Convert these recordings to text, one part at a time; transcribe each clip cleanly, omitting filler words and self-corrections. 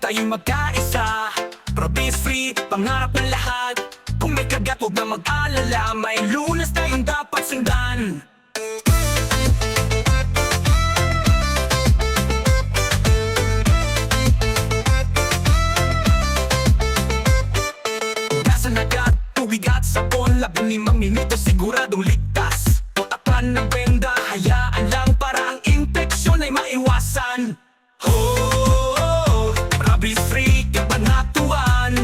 tayong magkaisa. Province free, pangarap ng lahat. Kung may kagat, huwag na mag-alala. May lunas tayong dapat sundan. Gasan agad, tubig at sabon. 15 minuto siguradong ligtas. Takpan ng benda, hayaan lang para ang infeksyon ay maiwasan. Province free, kabanatuan.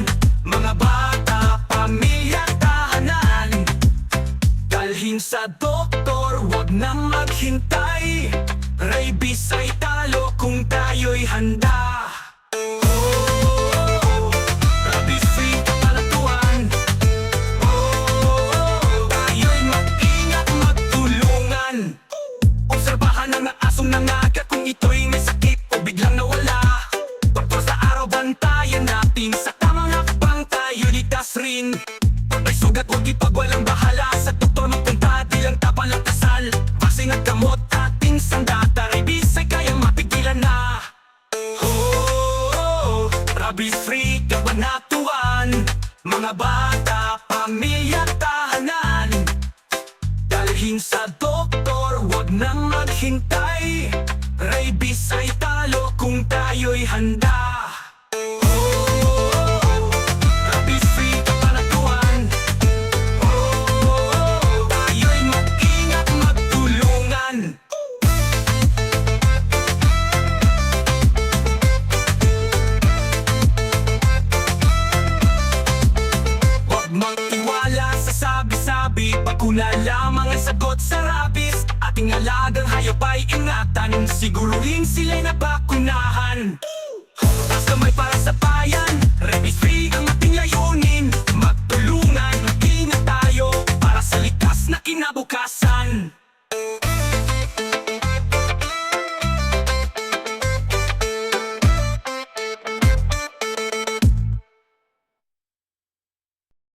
Mga bata, pamilya, tahanan. Dalhin sa doktor, wag na maghintay. Rabies ay talo kung tayo'y handa. Province free, kabanatuan. Tayo'y mag-ingat, magtulungan. Obserbahan ang asong nangagat kung ito'y may sakit o biglang nawala. Doktor sa araw, bantayan natin. Sa tamang hakbang tayo ligtas rin. Pag may sugat, huwag ipagwalang bahala. Sa doktor magpunta, di lang tapang lang kasal. Vaccine at gamot, ating sandata. Rabies ay kayang mapigilan na. Rabies free, kabanatuan. Mga bata, pamilya, tahanan. Dalhin sa doktor, wag nang maghintay. Rabies ay talo kung tayo'y handa. Rabies free, kabanatuan. Tayo'y mag-ingat, magtulungan. Huwag magtiwala sa sabi-sabi. Bakuna lamang ang sagot sa rabies. Ating alagang hayop ay ingatan. Siguruhin sila'y nabakunahan.